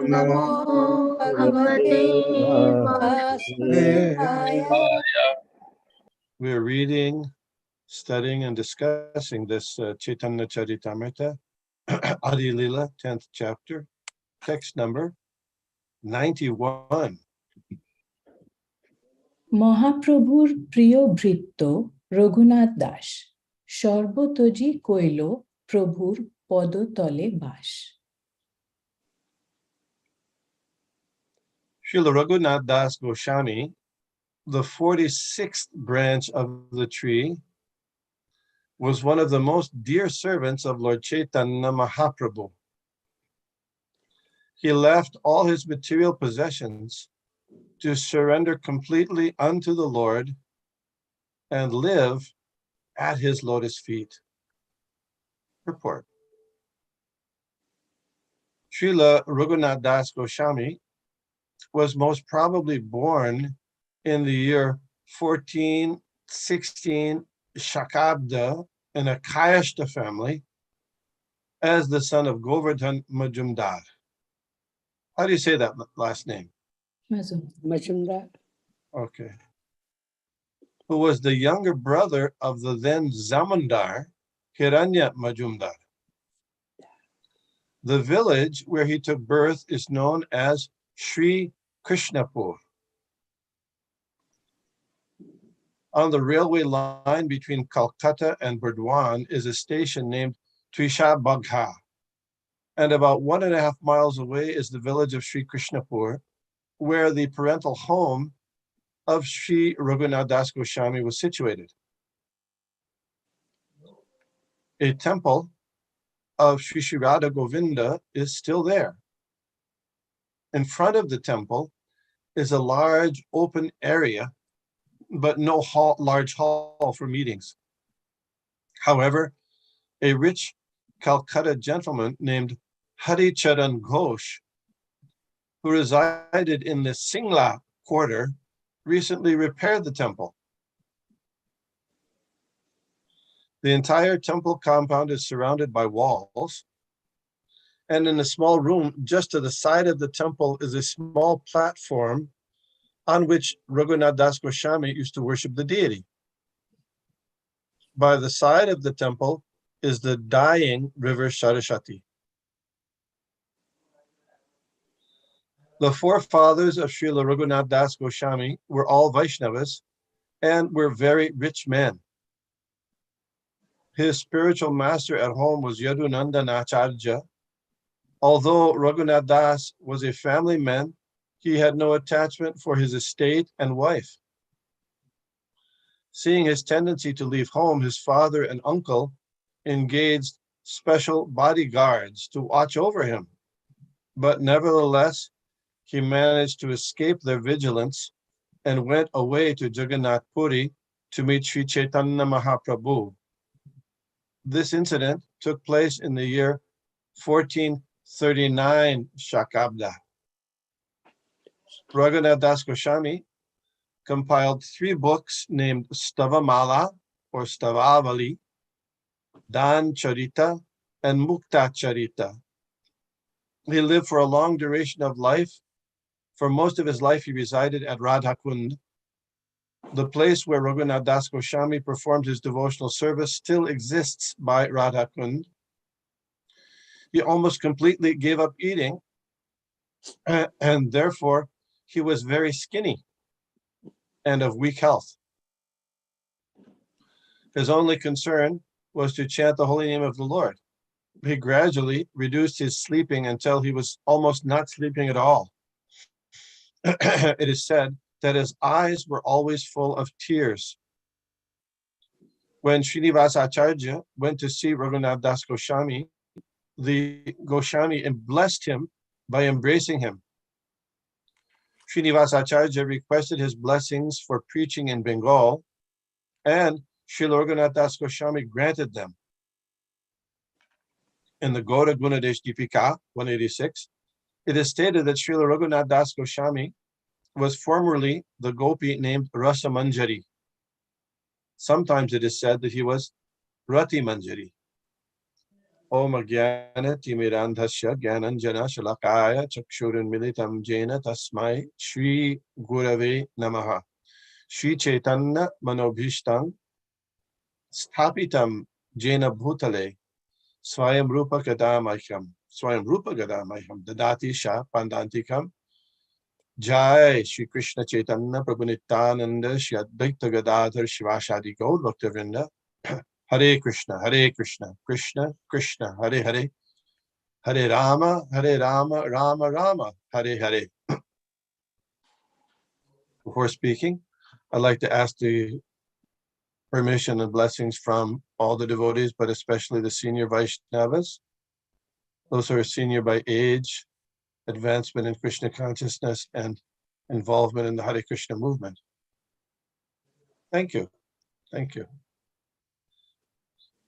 Namo Bhagavate Vasudevaya. We're reading, studying, and discussing this Caitanya Caritamrita, Adi Lila, 10th chapter, text number 91. মহাপ্রভুর প্রিয় ভৃত্য রঘুনাথ দাস সর্বতজি কইল প্রভুর পদতলে বাস। Srila Raghunath Das Goswami, the 46th branch of the tree, was one of the most dear servants of Lord Chaitanya Mahaprabhu. He left all his material possessions to surrender completely unto the Lord and live at his lotus feet. Purport. Srila Raghunath Das Goswami was most probably born in the year 1416 Shakabda in a Kayashta family as the son of Govardhan Majumdar. How do you say that last name? Majumdar. Okay. Who was the younger brother of the then Zamindar, Caitanya Majumdar. The village where he took birth is known as Sri Krishnapur. On the railway line between Calcutta and Burdwan is a station named Trisha Bagha, and about 1.5 miles away is the village of Sri Krishnapur, where the parental home of Sri Raghunath Das Goswami was situated. A temple of Sri Sri Radha Govinda is still there. In front of the temple is a large open area, but no large hall for meetings. However, a rich Calcutta gentleman named Hari Charan Ghosh, who resided in the Singla quarter, recently repaired the temple. The entire temple compound is surrounded by walls, and in a small room just to the side of the temple is a small platform on which Raghunath Das Goswami used to worship the deity. By the side of the temple is the dying river Saraswati. The forefathers of Srila Raghunath Das Goswami were all Vaishnavas and were very rich men. His spiritual master at home was Yadunandan Acharya. Although Raghunath Das was a family man, he had no attachment for his estate and wife. Seeing his tendency to leave home, his father and uncle engaged special bodyguards to watch over him. But nevertheless, he managed to escape their vigilance and went away to Jagannath Puri to meet Sri Chaitanya Mahaprabhu. This incident took place in the year 1439 Shakabda. Raghunath Das Goswami compiled 3 books named Stavamala or Stavavali, Dan Charita, and Mukta Charita. He lived for a long duration of life. For most of his life, he resided at Radhakund. The place where Raghunath Das Goswami performed his devotional service still exists by Radhakund. He almost completely gave up eating, and therefore he was very skinny and of weak health. His only concern was to chant the holy name of the Lord. He gradually reduced his sleeping until he was almost not sleeping at all. It is said that his eyes were always full of tears. When Srinivasa Acharya went to see Raghunath Das Goswami, the Goswami blessed him by embracing him. Srinivasa Acharya requested his blessings for preaching in Bengal, and Srila Raghunath Das Goswami granted them. In the Gaura Gunadesh Dipika 186, it is stated that Srila Raghunath Das Goswami was formerly the gopi named Rasa Manjari. Sometimes it is said that he was Rati Manjari. Om Jnana Timirandhasya Jnananjana Shalakaya Chakshurunmilitam Jena Tasmai Shri Gurave Namaha. Shri Chaitanya Manobhishtam Sthapitam Jena Bhutale Swayam Rupa Gadamahyam Dadati Sha Pandantikam. Jai Shri Krishna Chaitanya Prabhu Nityananda Shri Advaita Gadadhar Shivashadi Gaur Bhaktivinoda. Hare Krishna, Krishna Krishna, Hare Hare, Hare Rama, Rama Rama, Hare Hare. Before speaking, I'd like to ask the permission and blessings from all the devotees, but especially the senior Vaishnavas, those who are senior by age, advancement in Krishna consciousness, and involvement in the Hare Krishna movement. Thank you. Thank you.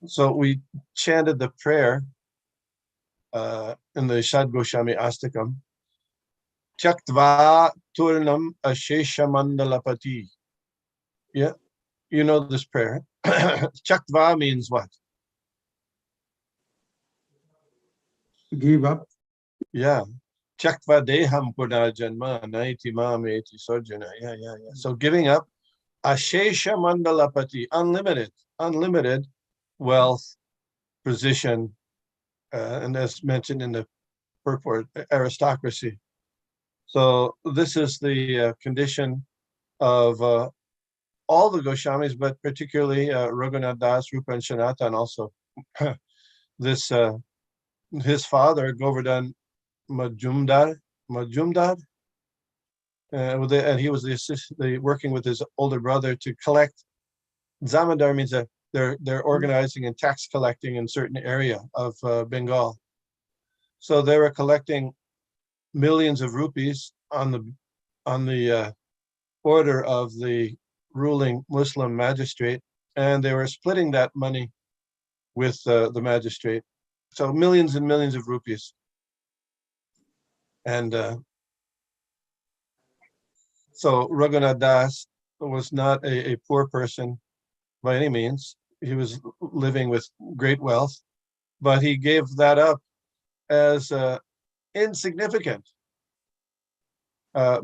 So we chanted the prayer in the Shad Goswami Astakam, Tyaktva Turnam Ashesha Mandalapati. Yeah, you know this prayer. Tyaktva means what? Give up. Yeah. Tyaktva Deham Purna Janma Naiti Mameti Sojana. Yeah. So giving up Ashesha Mandalapati, unlimited wealth, position, and as mentioned in the purport, aristocracy. So this is the condition of all the Goswamis, but particularly Raghunath Das, Rupa and Sanatan also. This his father, Govardhan Majumdar, and he was working with his older brother to collect. Zamindar means that they're organizing and tax collecting in certain area of Bengal. So they were collecting millions of rupees on the order of the ruling Muslim magistrate, and they were splitting that money with the magistrate. So millions and millions of rupees. And so Raghunath Das was not a poor person by any means. He was living with great wealth, but he gave that up as insignificant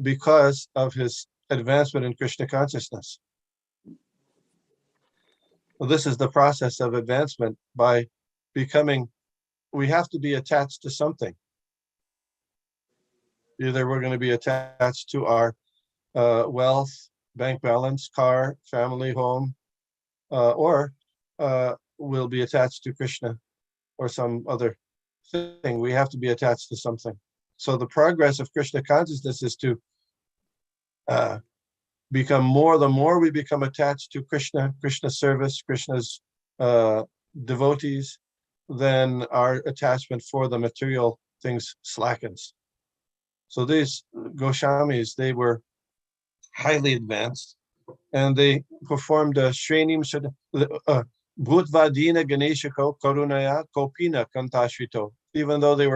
because of his advancement in Krishna consciousness. Well, this is the process of advancement by becoming, we have to be attached to something. Either we're going to be attached to our wealth, bank balance, car, family, home, or we'll be attached to Krishna or some other thing. We have to be attached to something. So the progress of Krishna consciousness is to become more, the more we become attached to Krishna service, Krishna's devotees, then our attachment for the material things slackens. So these Goswamis, they were highly advanced, and they performed Shrenim Bhutvadina Ganeshako Karunaya Kopina Kantashrito. Even though they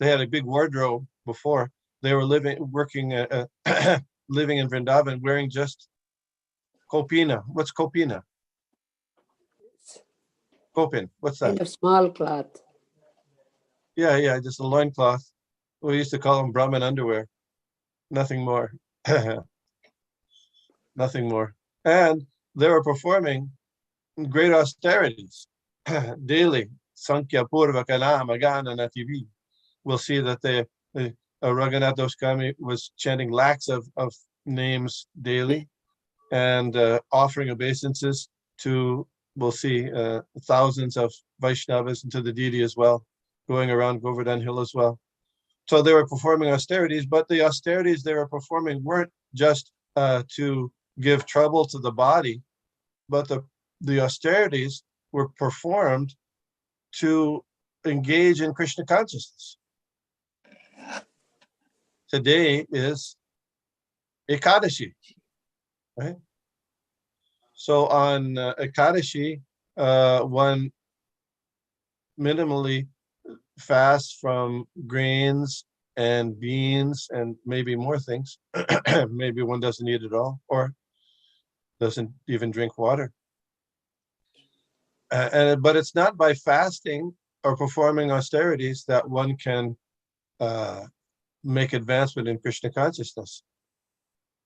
had a big wardrobe before, they were living in Vrindavan wearing just kopina. What's kopina? Kopin. What's that? Kind of small cloth. Yeah, just a loincloth. We used to call them Brahmin underwear. Nothing more. Nothing more. And they were performing great austerities daily. Sankhya Purva Kalama Gana Nativi. We'll see that Raghunath Goswami was chanting lakhs of names daily and offering obeisances to, we'll see, thousands of Vaishnavas and to the deity as well, going around Govardhan Hill as well. So they were performing austerities, but the austerities they were performing weren't just to give trouble to the body, but the austerities were performed to engage in Krishna consciousness. Today is Ekadashi, right? So on Ekadashi, one minimally fasts from grains and beans and maybe more things. Maybe one doesn't eat at all or doesn't even drink water. But it's not by fasting or performing austerities that one can make advancement in Krishna consciousness.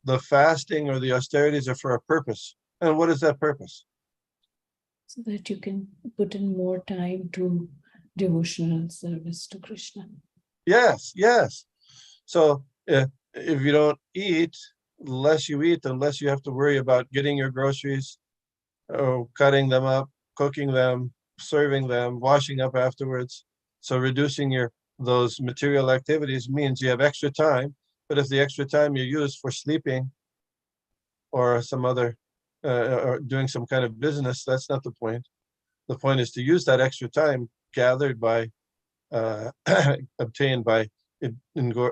The fasting or the austerities are for a purpose. And what is that purpose? So that you can put in more time to devotional service to Krishna. Yes, yes. So if you don't eat, the less you eat, the less you have to worry about getting your groceries, cutting them up, cooking them, serving them, washing up afterwards. So reducing those material activities means you have extra time. But if the extra time you use for sleeping or some other or doing some kind of business, that's not the point. The point is to use that extra time gathered by obtained by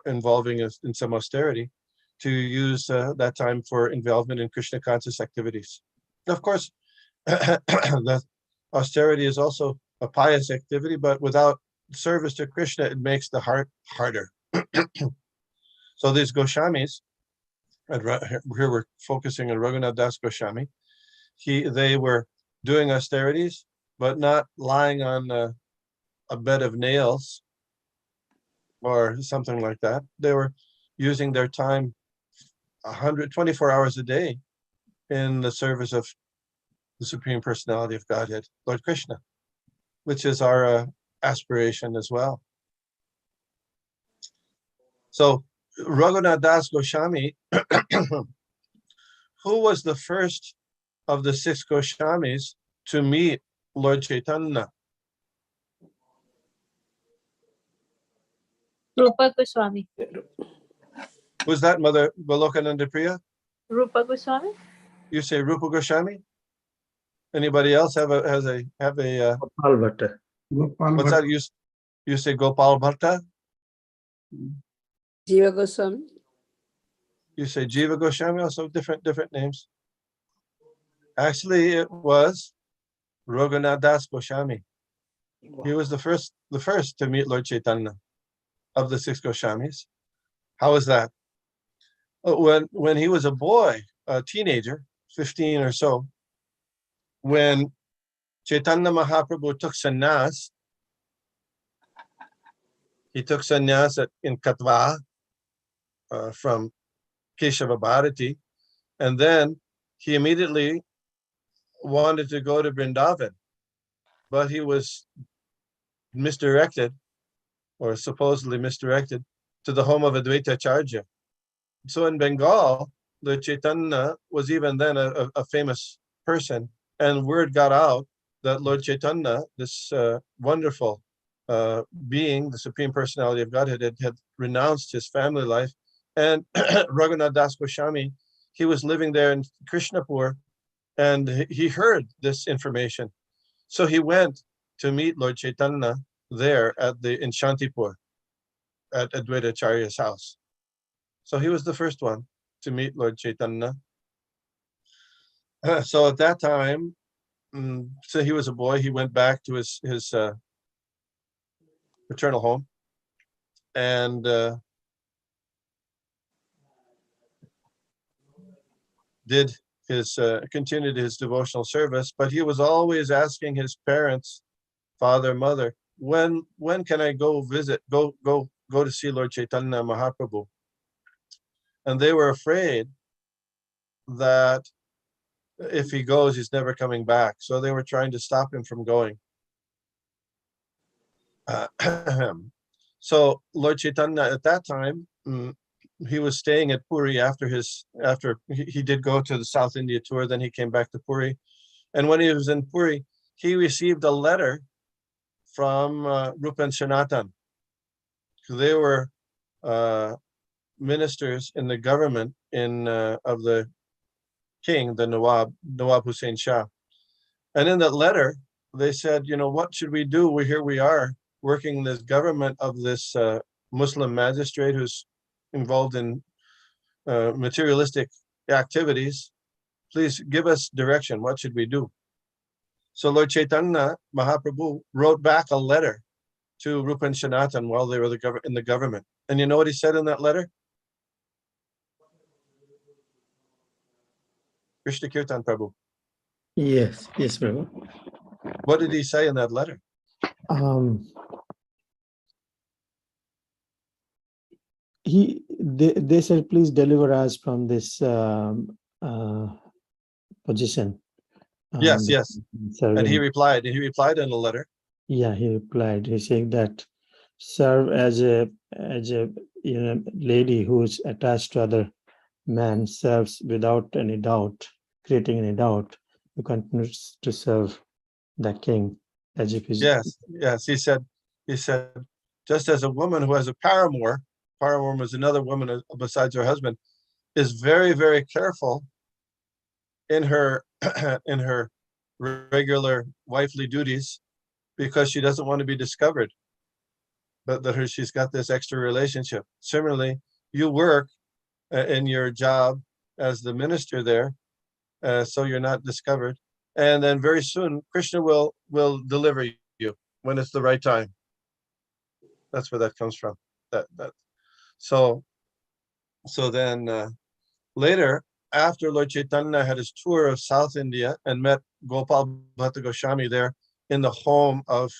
involving us in some austerity, to use that time for involvement in Krishna conscious activities. Of course, the austerity is also a pious activity, but without service to Krishna, it makes the heart harder. So these Goswamis, and here we're focusing on Raghunath Das Goswami, they were doing austerities, but not lying on a bed of nails or something like that. They were using their time 124 hours a day in the service of the Supreme Personality of Godhead, Lord Krishna, which is our aspiration as well. So Raghunath Das Goswami, who was the first of the 6 Goswamis to meet Lord Chaitanya? Rupa Goswami. Who's that, Mother Golokananda Priya? Rupa Goswami? You say Rupa Goswami? Anybody else have a Gopal Bhatta. Gopal what's Bhatta. that? You say Gopal Bhatta? Jiva Goswami. You say Jiva Goswami, also different names. Actually, it was Raghunath Das Goswami. He was the first to meet Lord Chaitanya of the 6 Goswamis. How was that? When he was a boy, a teenager, 15 or so, when Chaitanya Mahaprabhu took sannyas, he took sannyas in Katwa from Keshava Bharati, and then he immediately wanted to go to Vrindavan, but he was misdirected, or supposedly misdirected, to the home of Advaita Acharya. So in Bengal, the Chaitanya was even then a famous person, and word got out that Lord Chaitanya, this wonderful being, the Supreme Personality of Godhead, had renounced his family life. And Raghunath Das Goswami, he was living there in Krishnapur, and he heard this information. So he went to meet Lord Chaitanya there in Shantipur, at Advaita Acharya's house. So he was the first one to meet Lord Chaitanya. So at that time, so he was a boy, he went back to his paternal home, and continued his devotional service, but he was always asking his parents, father, mother, when can I go to see Lord Chaitanya Mahaprabhu? And they were afraid that if he goes, he's never coming back. So they were trying to stop him from going. So Lord Chaitanya at that time, he was staying at Puri after he did go to the South India tour, then he came back to Puri. And when he was in Puri, he received a letter from Rupa and Sanatan. They were ministers in the government of the king, the Nawab Hussain Shah. And in that letter, they said, what should we do? Here we are working in this government of this Muslim magistrate who's involved in materialistic activities. Please give us direction. What should we do? So Lord Chaitanya Mahaprabhu wrote back a letter to Rupa and Sanatan while they were in the government. And you know what he said in that letter? Krishna Kirtan Prabhu. Yes, Prabhu. What did he say in that letter? They said, please deliver us from this position. Yes, yes. And he Serving. replied in a letter. Yeah, he replied. He said that serve as a lady who is attached to other man, serves without any doubt, creating any doubt. You continue to serve the king as if he's Yes, yes. He said, just as a woman who has a paramour is another woman besides her husband, is very, very careful in her in her regular wifely duties because she doesn't want to be discovered, but that she's got this extra relationship. Similarly, you work in your job as the minister there, so you're not discovered. And then very soon, Krishna will deliver you when it's the right time. That's where that comes from. So then later, after Lord Chaitanya had his tour of South India and met Gopal Bhatta Goswami there in the home of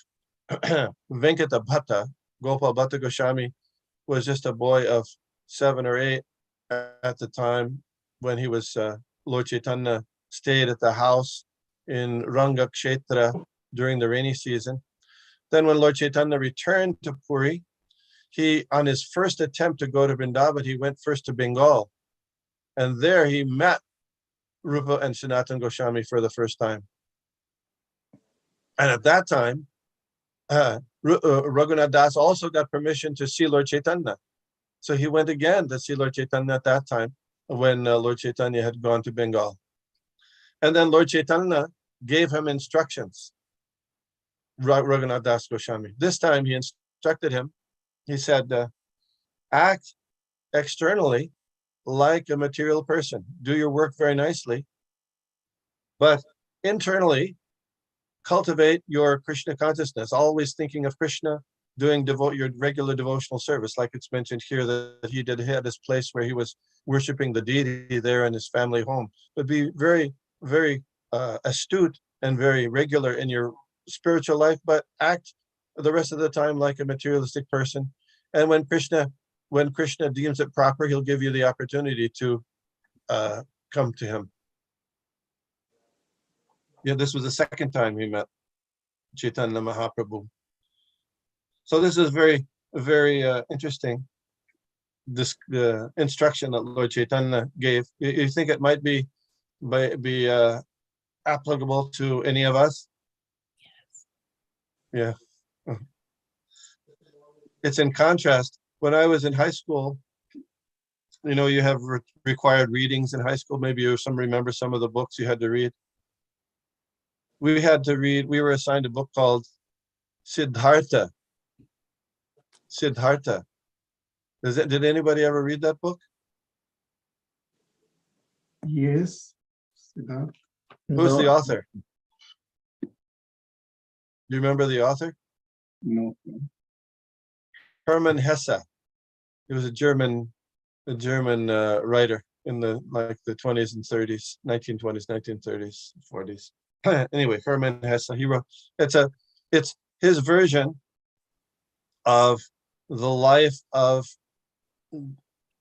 Venkata Bhatta, Gopal Bhatta Goswami was just a boy of 7 or 8 at the time when he was Lord Chaitanya stayed at the house in Ranga Kshetra during the rainy season. Then when Lord Chaitanya returned to Puri, he, on his first attempt to go to Vrindavan, he went first to Bengal. And there he met Rupa and Sanatana Goswami for the first time. And at that time, Raghunath Das also got permission to see Lord Chaitanya. So he went again to see Lord Chaitanya at that time when Lord Chaitanya had gone to Bengal. And then Lord Chaitanya gave him instructions, Raghunath Das Goswami. This time he instructed him, he said, act externally like a material person. Do your work very nicely, but internally cultivate your Krishna consciousness, always thinking of Krishna, doing your regular devotional service, like it's mentioned here that he had this place where he was worshiping the deity there in his family home. But be very, very astute and very regular in your spiritual life, but act the rest of the time like a materialistic person. And when Krishna deems it proper, he'll give you the opportunity to come to him. Yeah, this was the second time he met Chaitanya Mahaprabhu. So this is very, very interesting, this instruction that Lord Chaitanya gave. You think it might be applicable to any of us? Yes. Yeah. It's in contrast. When I was in high school, you have required readings in high school. Maybe you remember some of the books you had to read. We were assigned a book called Siddhartha. Siddhartha. Did anybody ever read that book? Yes. Siddhartha. Who's the author? Do you remember the author? No. Hermann Hesse. He was a German writer in the 20s and 30s, 1920s, 1930s, 40s. Anyway, Hermann Hesse. He wrote. It's his version of the life of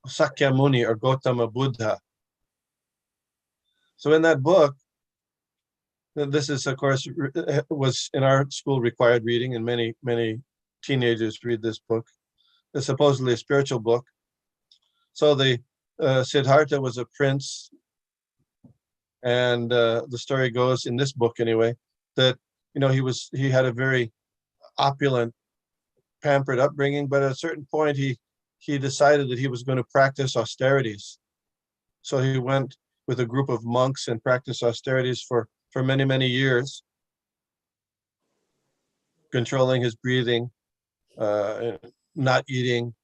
Sakyamuni or Gautama Buddha. So in that book, this is, of course, was in our school required reading, and many teenagers read this book. It's supposedly a spiritual book. So the Siddhartha was a prince, and the story goes in this book anyway that he had a very opulent, pampered upbringing, but at a certain point he decided that he was going to practice austerities. So he went with a group of monks and practiced austerities for many years, controlling his breathing, not eating,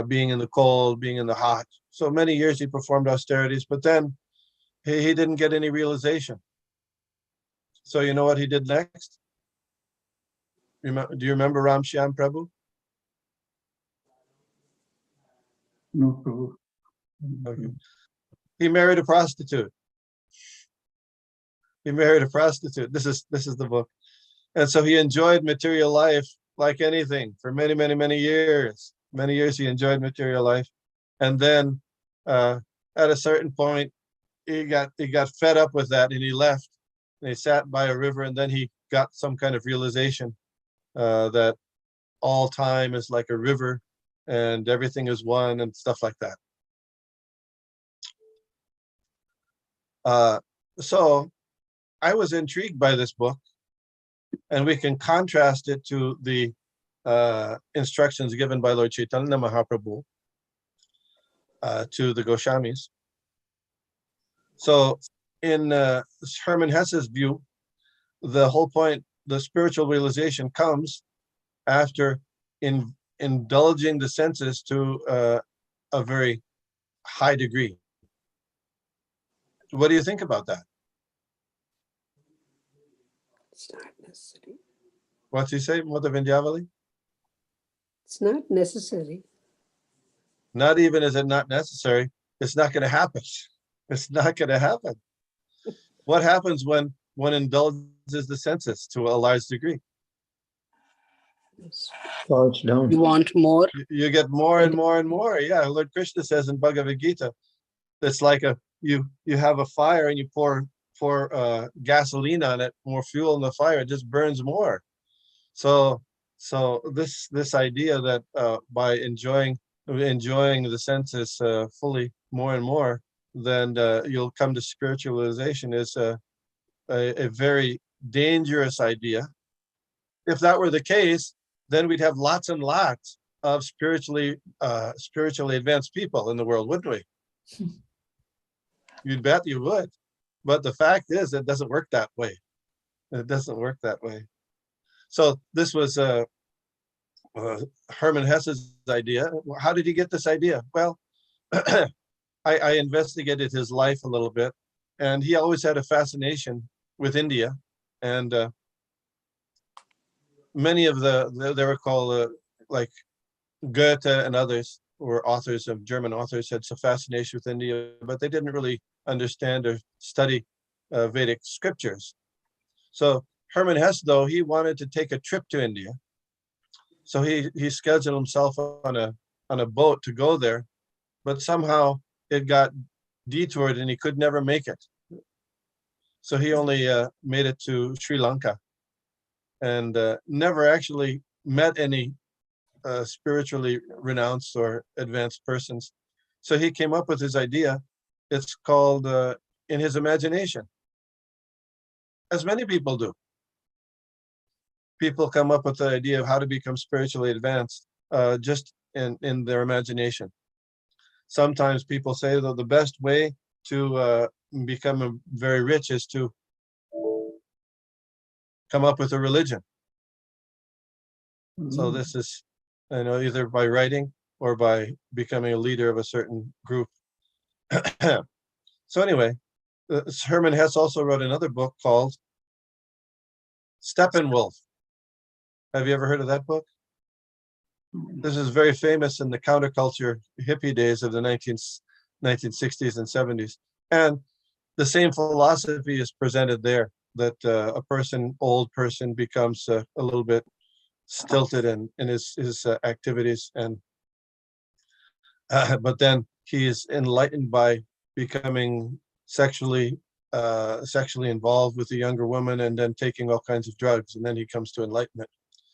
being in the cold, being in the hot. So many years he performed austerities, but then he didn't get any realization. So you know what he did next? Do you remember Ram Shyam Prabhu? No, Prabhu. Okay. He married a prostitute. This is the book. And so he enjoyed material life like anything for many, many, many years. Many years he enjoyed material life. And then at a certain point, he got fed up with that and he left. And he sat by a river, and then he got some kind of realization that all time is like a river and everything is one and stuff like that. So I was intrigued by this book, and we can contrast it to the instructions given by Lord Chaitanya Mahaprabhu to the Goswamis. So in Hermann Hesse's view, the whole point, the spiritual realization comes after indulging the senses to a very high degree. What do you think about that? It's not necessary. What's he say, Mother Vindyavali? It's not necessary. Not even is it not necessary, it's not going to happen. It's not going to happen. What happens when one indulges the senses to a large degree? Falls down. You want more? You get more and more and more. Yeah, Lord Krishna says in Bhagavad Gita, it's like you have a fire and you pour gasoline on it, more fuel in the fire, it just burns more. So this idea that by enjoying the senses fully more and more, then you'll come to spiritualization is a very dangerous idea. If that were the case, then we'd have lots and lots of spiritually advanced people in the world, wouldn't we? You'd bet you would. But the fact is, it doesn't work that way. It doesn't work that way. So this was Hermann Hesse's idea. How did he get this idea? Well, I investigated his life a little bit, and he always had a fascination with India. And many of they were called like Goethe and others were authors of German authors, had some fascination with India, but they didn't really understand or study Vedic scriptures. So Hermann Hesse, though, he wanted to take a trip to India. So he scheduled himself on a boat to go there, but somehow it got detoured and he could never make it. So he only made it to Sri Lanka and never actually met any spiritually renounced or advanced persons. So he came up with his idea. It's called In His Imagination, as many people do. People come up with the idea of how to become spiritually advanced just in their imagination. Sometimes people say that the best way to become very rich is to come up with a religion. So this is, either by writing or by becoming a leader of a certain group. So anyway, Hermann Hesse also wrote another book called Steppenwolf. Have you ever heard of that book? This is very famous in the counterculture hippie days of the 1960s and 70s. And the same philosophy is presented there, that a old person becomes a little bit stilted in his activities, and but then he is enlightened by becoming sexually involved with a younger woman and then taking all kinds of drugs, and then he comes to enlightenment.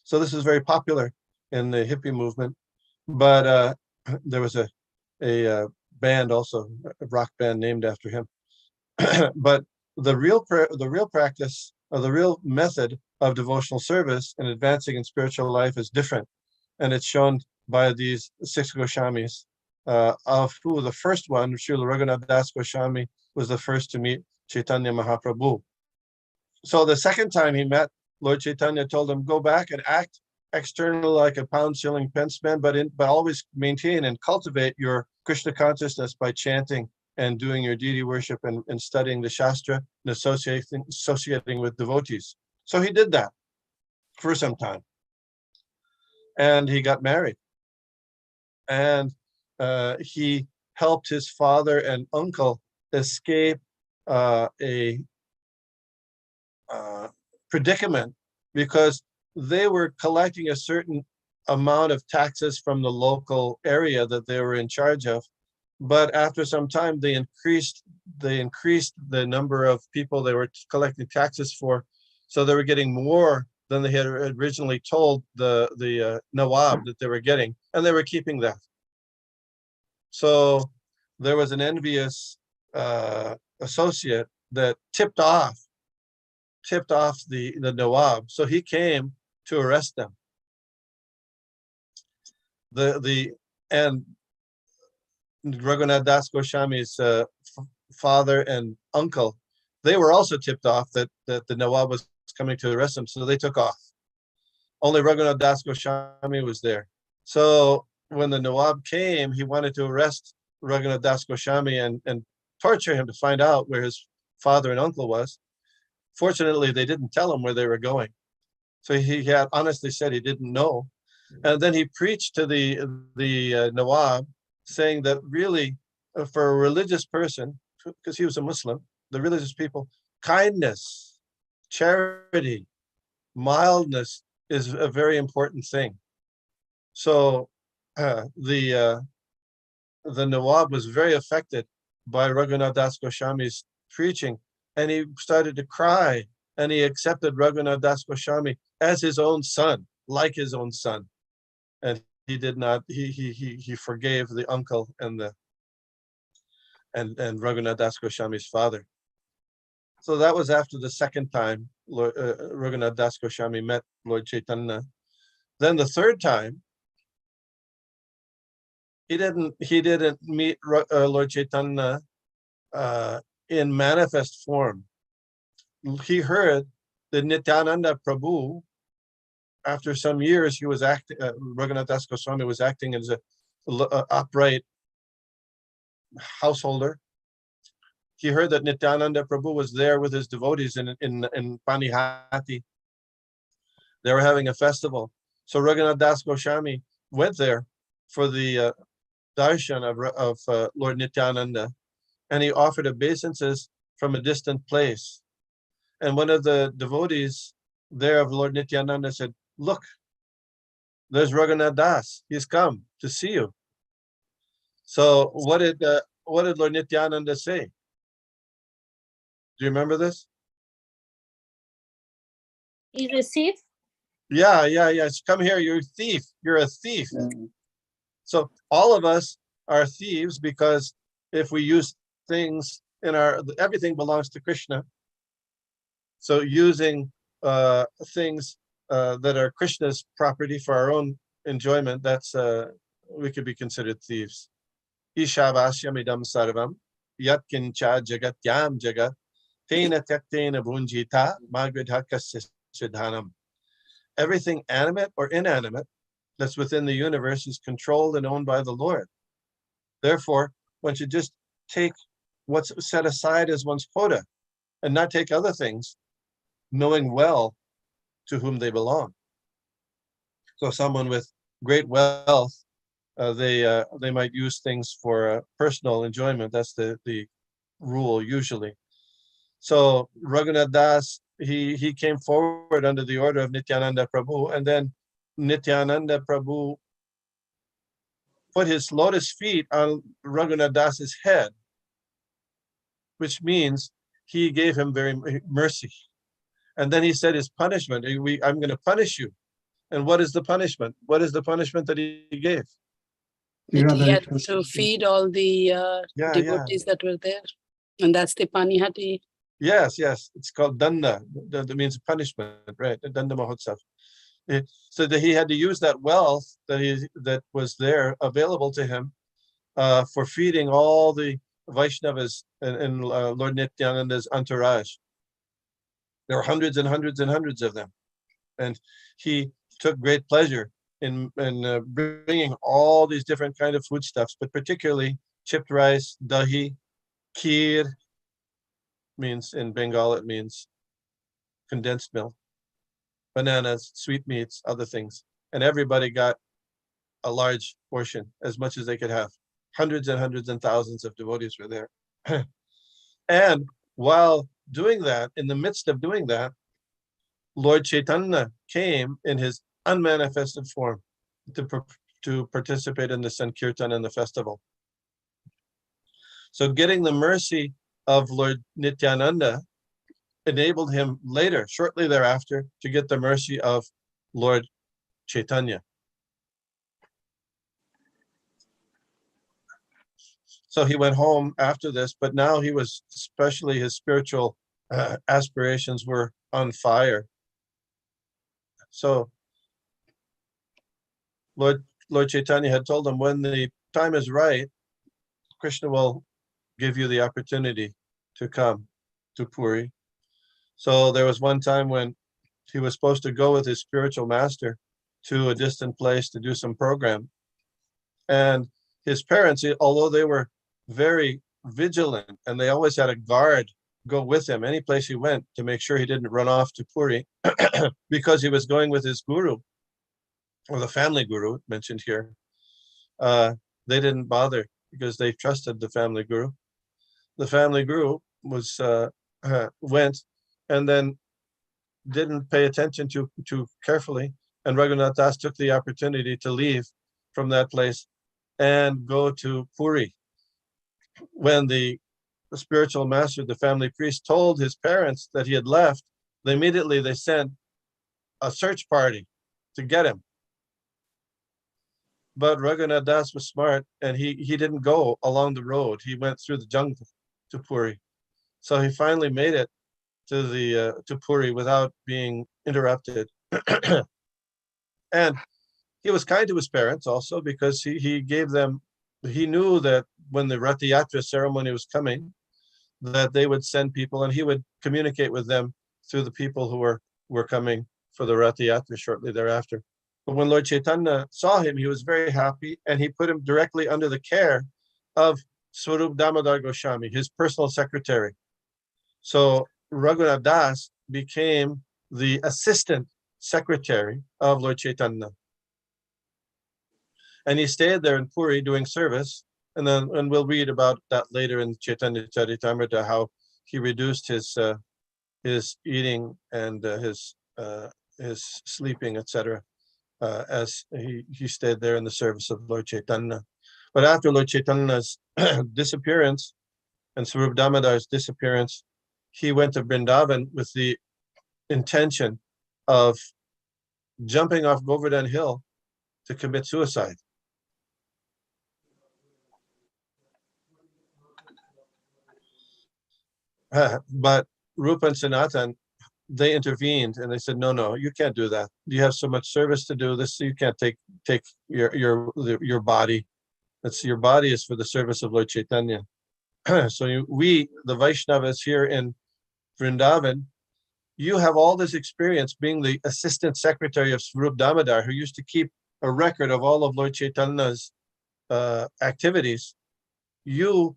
So this is very popular in the hippie movement, but there was a band also, a rock band named after him. But the real practice, or the real method of devotional service and advancing in spiritual life is different, and it's shown by these 6 Goswamis, of who the first one, Srila Raghunath Das Goswami, was the first to meet Chaitanya Mahaprabhu. So the second time he met, Lord Chaitanya told him, go back and act externally like a pound shilling pence man, but always maintain and cultivate your Krishna consciousness by chanting and doing your deity worship and studying the Shastra and associating with devotees. So he did that for some time. And he got married. And he helped his father and uncle escape a predicament because they were collecting a certain amount of taxes from the local area that they were in charge of. But after some time, they increased the number of people they were collecting taxes for. So they were getting more than they had originally told the Nawab that they were getting, and they were keeping that. So there was an envious associate that tipped off the Nawab. So he came to arrest them. And Raghunath Das Goswami's father and uncle, they were also tipped off that the Nawab was coming to arrest them, so they took off. Only Raghunath Das Goswami was there. So when the Nawab came, he wanted to arrest Raghunath Das Goswami and torture him to find out where his father and uncle was. Fortunately, they didn't tell him where they were going. So he had honestly said he didn't know. And then he preached to the Nawab, saying that really, for a religious person, because he was a Muslim, the religious people, kindness, charity, mildness is a very important thing. So the Nawab was very affected by Raghunath Das Goswami's preaching, and he started to cry, and he accepted Raghunath Das Goswami as his own son, like his own son. And he did not, he forgave the uncle and Raghunath Das Goswami's father. So that was after the second time Raghunath Das Goswami met Lord Chaitanya. Then the third time, he didn't meet Lord Chaitanya in manifest form. He heard that Nityananda Prabhu, after some years, he was acting. Raghunath Das Goswami was acting as a upright householder. He heard that Nityananda Prabhu was there with his devotees in Panihati. They were having a festival. So Raghunath Das Goswami went there for the darshan of Lord Nityananda, and he offered obeisances from a distant place. And one of the devotees there of Lord Nityananda said, "Look, there's Raghunath Das. He's come to see you." So what did Lord Nityananda say? Do you remember this? He received. Yeah. Come here, you're a thief. You're a thief. Yeah. So all of us are thieves, because if we use things everything belongs to Krishna. So using things that are Krishna's property for our own enjoyment, that's we could be considered thieves. Ishavashyamidam sarvam yat kincha jagatyam jagat tena tyaktena bhunjita magvidhakasya siddhanam. Everything animate or inanimate that's within the universe is controlled and owned by the Lord. Therefore, one should just take what's set aside as one's quota and not take other things, knowing well to whom they belong. So someone with great wealth, they might use things for personal enjoyment. That's the rule usually. So Raghunath Das, he came forward under the order of Nityananda Prabhu, and then Nityananda Prabhu put his lotus feet on Raghunath Das's head, which means he gave him very mercy. And then he said his punishment, I'm going to punish you. And what is the punishment? What is the punishment that he gave? That he had to feed all the devotees that were there. And that's the Panihati. Yes. It's called danda. That means punishment, right? Danda Mahotsav. So that he had to use that wealth that was there available to him for feeding all the Vaishnavas in Lord Nityananda's entourage. There were hundreds and hundreds and hundreds of them. And he took great pleasure in bringing all these different kind of foodstuffs, but particularly chipped rice, dahi, kheer, means in Bengal, it means condensed milk, bananas, sweetmeats, other things. And everybody got a large portion, as much as they could have. Hundreds and hundreds and thousands of devotees were there. And while doing that, in the midst of doing that, Lord Chaitanya came in his unmanifested form to participate in the Sankirtan and the festival. So getting the mercy of Lord Nityananda enabled him later, shortly thereafter, to get the mercy of Lord Chaitanya. So he went home after this, but now he was, especially his spiritual aspirations were on fire. So Lord Chaitanya had told him, when the time is right, Krishna will give you the opportunity to come to Puri. So there was one time when he was supposed to go with his spiritual master to a distant place to do some program. And his parents, although they were very vigilant and they always had a guard go with him any place he went to make sure he didn't run off to Puri, because he was going with his guru, or the family guru mentioned here. They didn't bother because they trusted the family guru. The family guru was went and then didn't pay attention to carefully, and Raghunath Das took the opportunity to leave from that place and go to Puri. When the spiritual master, the family priest, told his parents that he had left, they sent a search party to get him. But Raghunath Das was smart, and he didn't go along the road. He went through the jungle to Puri. So he finally made it to Puri without being interrupted. And he was kind to his parents also, because he gave them, he knew that when the Rath Yatra ceremony was coming, that they would send people, and he would communicate with them through the people who were coming for the Rath Yatra shortly thereafter. But when Lord Chaitanya saw him, he was very happy, and he put him directly under the care of Swarup Damodar Goswami, his personal secretary. So Raghunath Das became the assistant secretary of Lord Chaitanya. And he stayed there in Puri doing service. And we'll read about that later in Caitanya Caritamrita, how he reduced his eating and his sleeping, etc., as he stayed there in the service of Lord Chaitanya. But after Lord Chaitanya's disappearance and Swarup Damodar's disappearance, he went to Vrindavan with the intention of jumping off Govardhan Hill to commit suicide. But Rupa and Sanatan, they intervened, and they said, no, you can't do that. You have so much service to do. This, you can't take your body. Your body is for the service of Lord Chaitanya. So we, the Vaishnavas here in Vrindavan, you have all this experience being the assistant secretary of Swarup Damodar, who used to keep a record of all of Lord Chaitanya's activities. You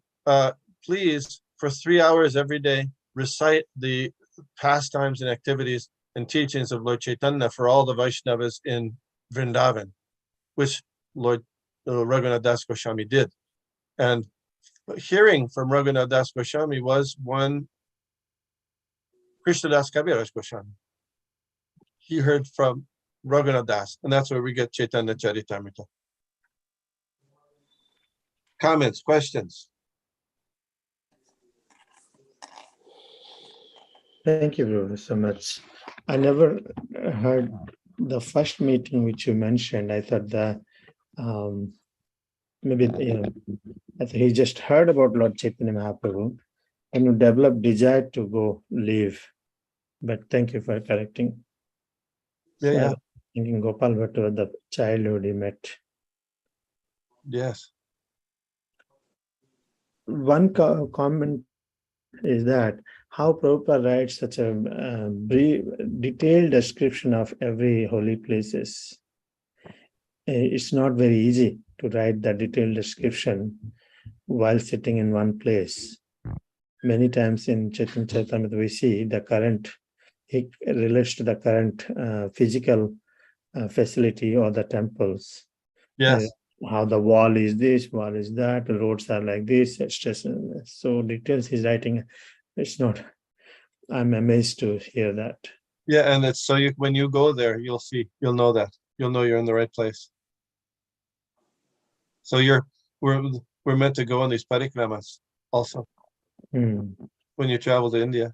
please, for 3 hours every day, recite the pastimes and activities and teachings of Lord Chaitanya for all the Vaishnavas in Vrindavan, which Lord Raghunath Das Goswami did. And hearing from Raghunath Das Goswami was one Krishnadas Kaviraj Goswami. He heard from Raghunath Das, and that's where we get Caitanya Caritamrita. Comments, questions? Thank you, Guru, so much. I never heard the first meeting which you mentioned. I thought that maybe I think he just heard about Lord Chaitanya Mahaprabhu and you developed desire to go live. But thank you for correcting. Yeah. Thinking Gopal Bhatt was the childhood he met. Yes. One comment is that how Prabhupada writes such a brief, detailed description of every holy places. It's not very easy to write the detailed description while sitting in one place. Many times in Chaitanya Caritamrita we see the current, it relates to the current physical facility or the temples. Yes. How the wall is this, wall is that, the roads are like this, etc. So details he's writing, it's not, I'm amazed to hear that. Yeah, and it's so you when you go there, you'll know that. You'll know you're in the right place. So we're meant to go on these parikramas also when you travel to India.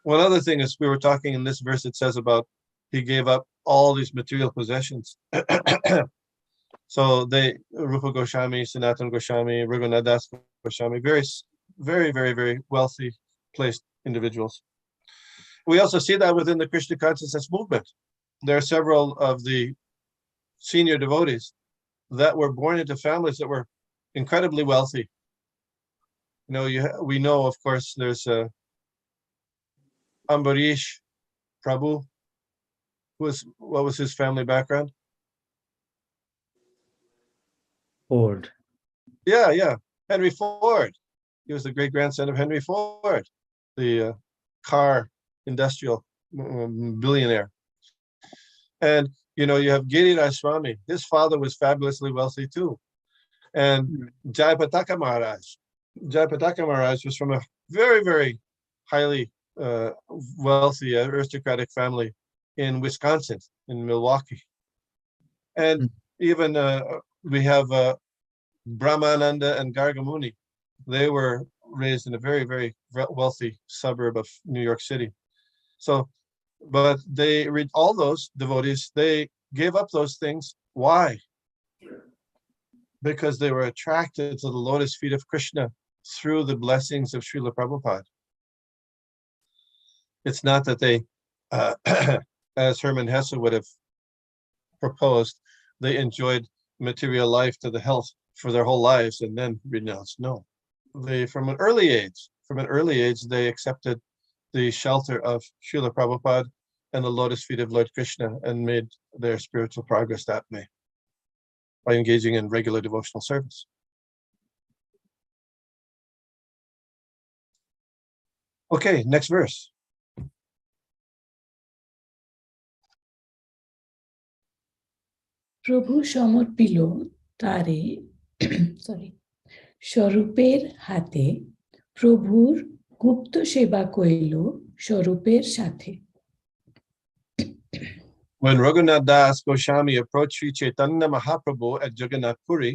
One other thing is we were talking in this verse, it says about he gave up all these material possessions. So Rupa Goswami, Sanatana Goswami, Raghunath Das Goswami, very, very, very, very wealthy placed individuals. We also see that within the Krishna consciousness movement. There are several of the senior devotees that were born into families that were incredibly wealthy. You know, we know, of course, there's Ambarish Prabhu. What was his family background? Ford. Yeah. Henry Ford. He was the great grandson of Henry Ford, the car industrial billionaire. And you know, you have Giriraj Swami. His father was fabulously wealthy too. And Jayapataka Maharaj. Jayapataka Maharaj was from a very, very highly wealthy aristocratic family in Wisconsin, in Milwaukee. And even we have Brahmananda and Gargamuni. They were raised in a very, very wealthy suburb of New York City. So, but they read all those devotees, they gave up those things. Why? Because they were attracted to the lotus feet of Krishna through the blessings of Srila Prabhupada. It's not that they, as Hermann Hesse would have proposed, they enjoyed material life to the health for their whole lives and then renounced. No, they from an early age, they accepted the shelter of Srila Prabhupada and the lotus feet of Lord Krishna and made their spiritual progress that way by engaging in regular devotional service. Okay, next verse. প্রভু সমর্পিল তারে স্বরূপের হাতে, প্রভুর গুপ্ত সেবা কইল স্বরূপের সাথে। When Raghunath Das Goswami approached Sri Caitanya Mahaprabhu at Jagannath Puri,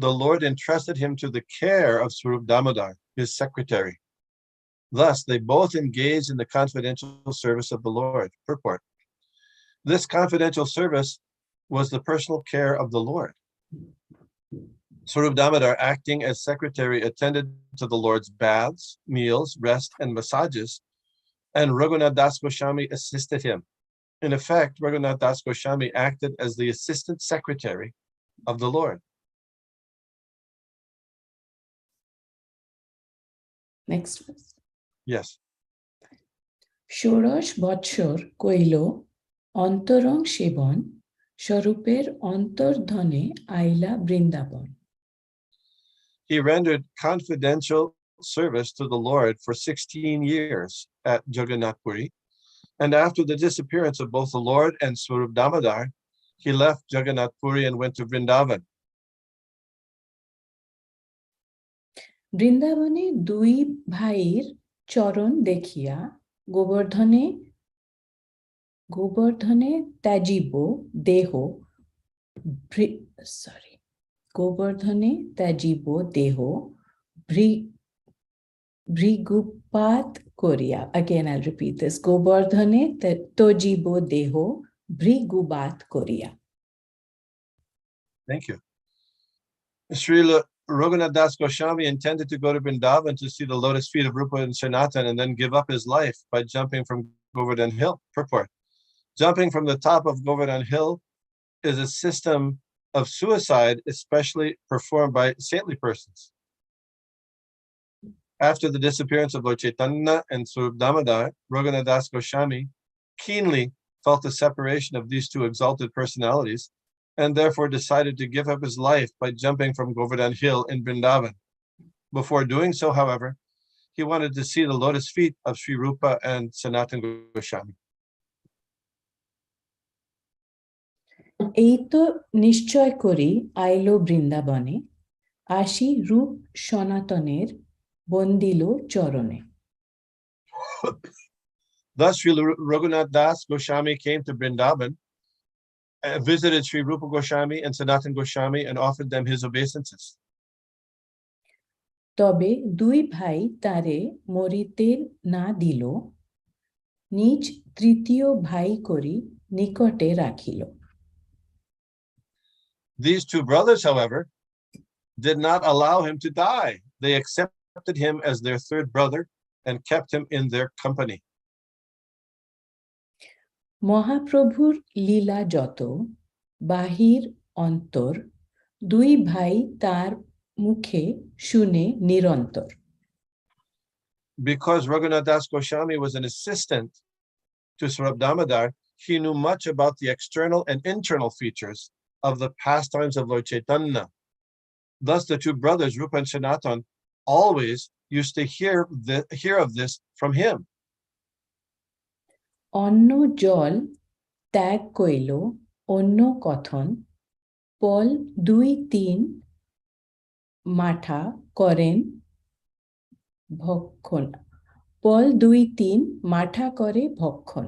the Lord entrusted him to the care of Swarup Damodar, his secretary. Thus, they both engaged in the confidential service of the Lord. Purport. This confidential service was the personal care of the Lord. Swarup Damodar, acting as secretary, attended to the Lord's baths, meals, rest, and massages, and Raghunath Das Goswami assisted him. In effect, Raghunath Das Goswami acted as the assistant secretary of the Lord. Next verse. Yes. ষোড়শ বৎসর কইল অন্তরং সেবন, স্বরূপের অন্তর্ধনে আইলা Vrindavan. He rendered confidential service to the Lord for 16 years at Jagannath Puri, and after the disappearance of both the Lord and Swarup Damodar, he left Jagannath Puri and went to Vrindavan. বৃন্দাবনে দুই ভাইয়ের চরণ দেখিয়া গোবর্ধনে ত্যাজিব দেহ ভৃগুপাত করিয়া। Again, I'll repeat this. গোবর্ধনে ত্যাজিব দেহ ভৃগুপাত করিয়া। Thank you. Srila Raghunath Das Goswami intended to go to Vrindavan to see the lotus feet of Rupa and Sanatana and then give up his life by jumping from Govardhan Hill. Purport. Jumping from the top of Govardhan Hill is a system of suicide, especially performed by saintly persons. After the disappearance of Lord Chaitanya and Swarup Damodar, Raghunath Das Goswami keenly felt the separation of these two exalted personalities and therefore decided to give up his life by jumping from Govardhan Hill in Vrindavan. Before doing so, however, he wanted to see the lotus feet of Sri Rupa and Sanatana Goswami. এই তো নিশ্চয় করি আইলো বৃন্দাবনে, আসি রূপ সনাতনের bundle চরণে। Thus, Sri Raghunath Das Goswami came to Vrindavan, visited Sri Rupa Goswami and Sanatana Goswami and offered them his obeisances. তবে দুই ভাই তারে মরিতে না দিল, নিজ তৃতীয় ভাই করি নিকটে রাখিল। These two brothers, however, did not allow him to die. They accepted him as their third brother and kept him in their company. মহাপ্রভুর লীলা যত বাহির অন্তর, দুই ভাই তার মুখে শুনে নিরন্তর। Because Raghunath Das Goswami was an assistant to Sri Damodar, he knew much about the external and internal features of the pastimes of Lord Chaitanya. Thus, the two brothers, Rupa and Sanatan, always used to hear of this from him. অন্য জল ত্যাগ কইল অন্য কথন, পল দুই তিন মাঠা করেন ভক্ষণ, পল দুই তিন মাঠা করে ভক্ষণ।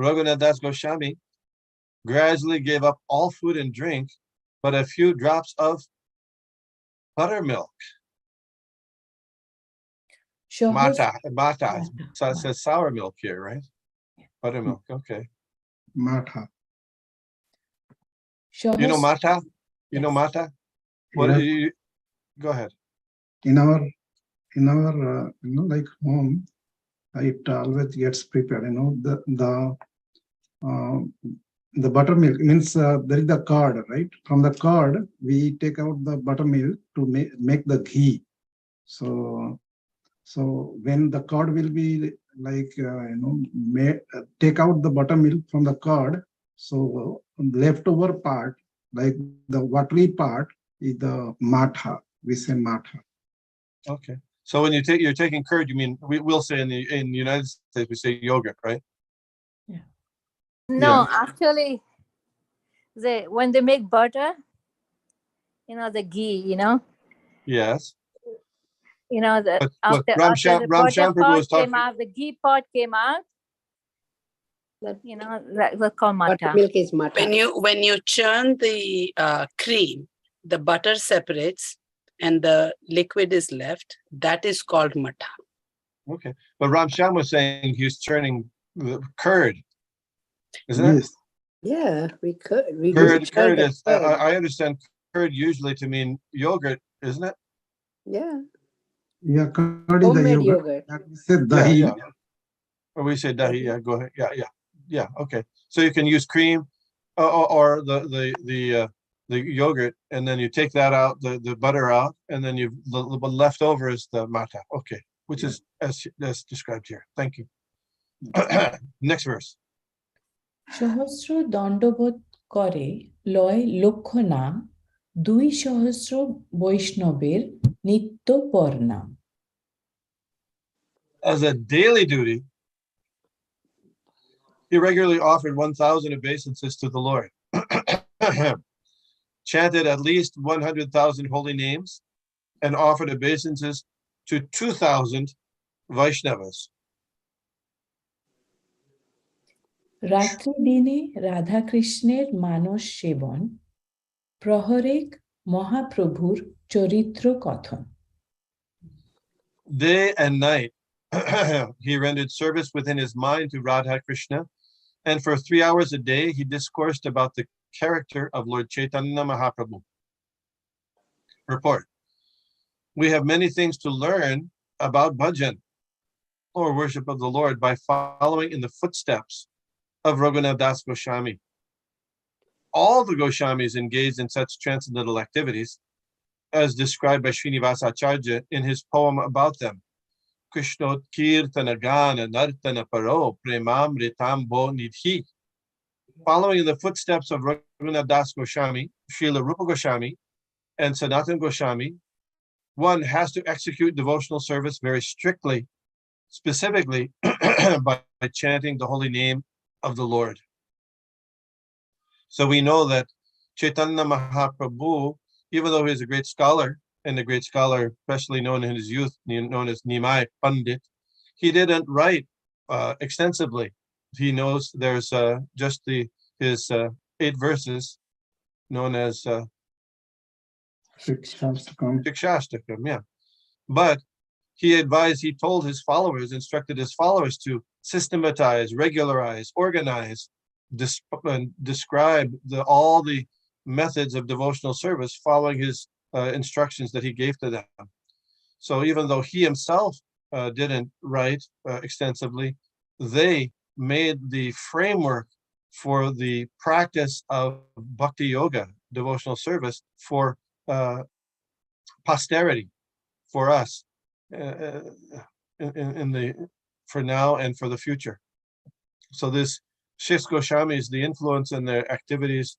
Raghunath Das Goswami gradually gave up all food and drink, but a few drops of buttermilk. Mata. So it says sour milk here, right? Buttermilk, okay. Matha. You know mata? You know mata? What Yeah. do you, go ahead. In our like home, it always gets prepared. The buttermilk means there is the curd, right? From the curd, we take out the buttermilk to make the ghee. So when the curd will be like take out the buttermilk from the curd, so leftover part, like the watery part, is the matha. We say matha. Okay. So when you're taking curd, you mean we'll say in the United States we say yogurt, right? No, Yeah. actually, when they make butter, the ghee, Yes. After But the Ram butter Sham Prabhu pot was talking. came out, the ghee pot came out. That was called matha. Buttermilk is matha. When you churn the cream, the butter separates and the liquid is left. That is called matha. Okay. But Ram Sham was saying he was churning the curd. Isn't Yes. Yeah, we could. We it? could Curd churn is, the curd. I understand curd usually to mean yogurt, isn't it? Yeah, Yeah, curd is the homemade yogurt. yogurt. That we say dahi. Or we say dahi. Yeah, go ahead. Yeah. Okay. So you can use cream or the yogurt, and then you take that out, the butter out, and then the left over is the matha. Okay, which is as described here. Thank you. Next verse. সহস্র দণ্ডবোধ করে লয় লক্ষ নাম, দুই সহস্র বৈষ্ণবের নিত্য পরনাম। As a daily duty, he regularly offered 1,000 obeisances to the Lord, chanted at least 100,000 holy names, and offered obeisances to 2,000 Vaishnavas. রাত্রি দিনে রাধা কৃষ্ণের মানস সেবন, প্রহরেক মহাপ্রভুর চরিত্র কথন। Day and night, he rendered service within his mind to Radha Krishna, and for 3 hours a day, he discoursed about the character of Lord Chaitanya Mahaprabhu. Report. We have many things to learn about bhajan, or worship of the Lord, by following in the footsteps of Raghunath Das Goswami. All the Goswamis engaged in such transcendental activities, as described by Srinivasa Acharya in his poem about them. Krishnot Kirtana Gana Nartana Paro Premamritam Bo Nidhi. Following in the footsteps of Raghunath Das Goswami, Srila Rupa Goswami, and Sanatana Goswami, one has to execute devotional service very strictly, specifically by chanting the holy name of the Lord. So we know that Chaitanya Mahaprabhu, even though he is a great scholar, and a great scholar, especially known in his youth, known as Nimai Pandit, he didn't write extensively. He knows there's just his 8 verses known as Shikshastakam, yeah. But he told his followers, instructed his followers to systematize, regularize, organize, describe all the methods of devotional service following his instructions that he gave to them. So even though he himself didn't write extensively, they made the framework for the practice of bhakti yoga, devotional service, for posterity, for us, for now and for the future. So this Shish Goswamis, the influence and their activities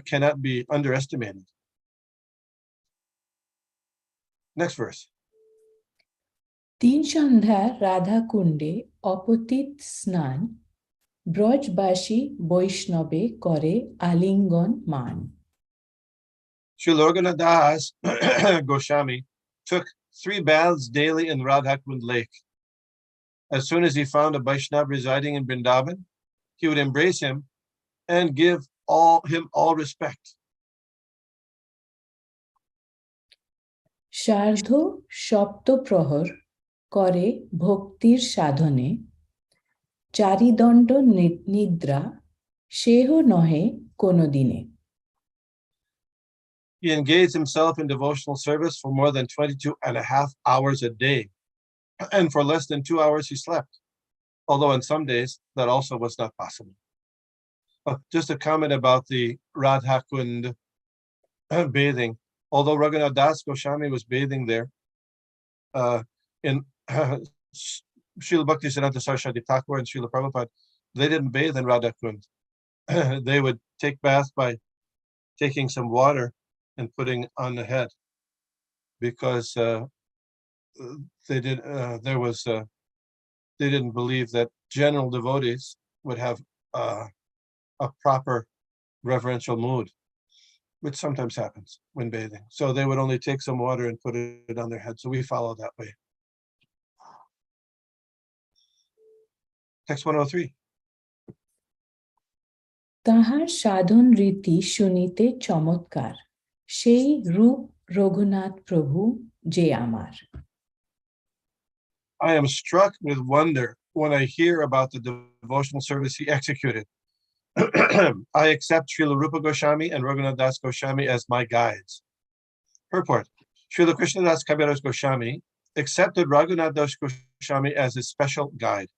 cannot be underestimated. Next verse. 3 সন্ধ্যা রাধা কুণ্ডে অপতিত স্নান ব্রজবাসী বৈষ্ণবে করে আলিঙ্গন মান। Srila Das Goswami took 3 baths daily in Radhakund Lake. As soon as he found a Vaishnava residing in Vrindavan, he would embrace him and give him all respect. সার্ধ সপ্তপ্রহর করে ভক্তির সাধনে চারিদণ্ড নিদ্রা সেহ নহে কোনো দিনে। He engaged himself in devotional service for more than 22.5 hours a day, and for less than 2 hours he slept, although on some days that also was not possible. Just a comment about the Radhakund bathing. Although Raghunath Das Goswami was bathing there, in Srila Bhaktisiddhanta Saraswati Thakur and Srila Prabhupada, they didn't bathe in Radhakund. They would take bath by taking some water and putting on the head, because they didn't believe that general devotees would have a proper reverential mood, which sometimes happens when bathing. So they would only take some water and put it on their head. So we follow that way. Text 103. তাহার সাধন রীতি শুনিতে চমৎকার সেই রূপ রঘুনাথ প্রভু যে আমার। I am struck with wonder when I hear about the devotional service he executed. I accept Srila Rupa Goswami and Raghunath Das Goswami as my guides. Purport. Srila Krishnadas Kaviraj Goswami accepted Raghunath Das Goswami as his special guide.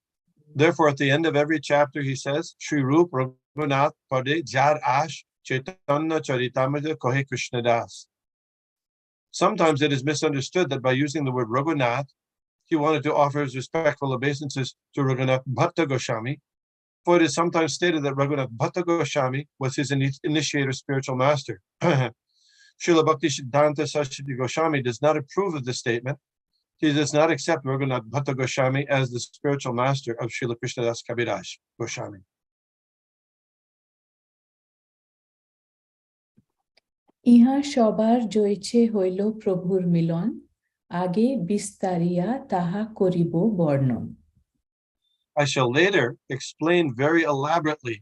Therefore, at the end of every chapter, he says, Shri Rup Raghunath Pade Jar Ash Caitanya Caritamrita HG Vishnugada. Sometimes it is misunderstood that by using the word Raghunath, he wanted to offer his respectful obeisances to Raghunath Bhatta Goswami, for it is sometimes stated that Raghunath Bhatta Goswami was his initiator spiritual master. Srila Bhaktisiddhanta Saraswati Goswami does not approve of this statement. He does not accept Raghunath Bhatta Goswami as the spiritual master of Srila Krishnadas Kaviraj Goswami. ইহা সবার জয়ছে হইল প্রভুর মিলন আগে বিস্তারিয়া তাহা করিব বর্ণন। I shall later explain very elaborately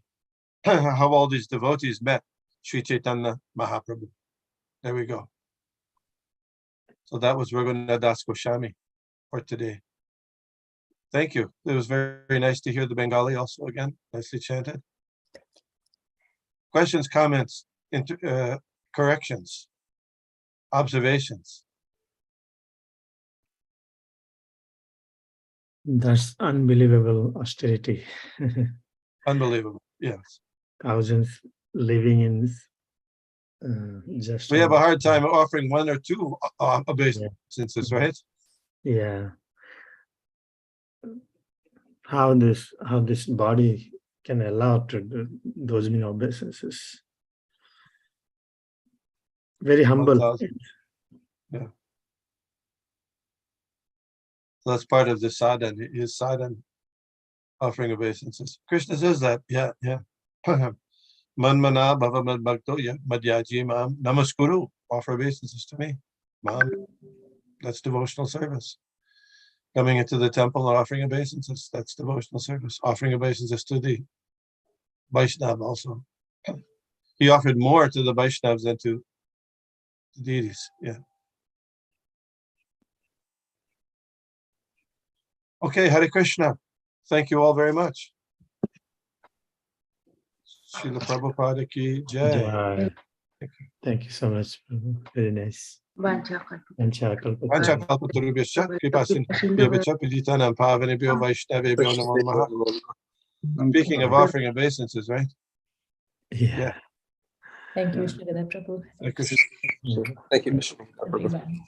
how all these devotees met Sri Chaitanya Mahaprabhu. There we go. So that was Raghunath Das Goswami for today. Thank you. It was very, very nice to hear the Bengali also again. Nicely chanted. Questions, comments, corrections, observations. That's unbelievable austerity. Unbelievable. Yes. Thousands living in just. We have a hard time offering 1 or 2 obeisances, right? Yeah. How this body can allow to do those many obeisances. Very humble. 1,000. Yeah. So that's part of the sadhan, his sadhan offering obeisances. Krishna says that, yeah. Manmana bhava mad bhakto madhyaji mam namaskuru. Offer obeisances to me. Mom, that's devotional service. coming into the temple and offering obeisances. That's devotional service. Offering obeisances to the Vaishnav also. He offered more to the Vaishnavas than to the deities. Yeah. Okay, Hare Krishna. Thank you all very much. Srila Prabhupada ki jai. Jai. Thank you so much, Prabhu. Very nice. Vanchakalpataru. Vanchakalpatarubhyascha kripasindhubhyascha paditanam pavanebhyo vaishnavebhyo namo namaha. Speaking of offering obeisances, right? Yeah. Thank you, Vishnugada Prabhu. Hare Krishna. Thank you, Vishnu. Everyone.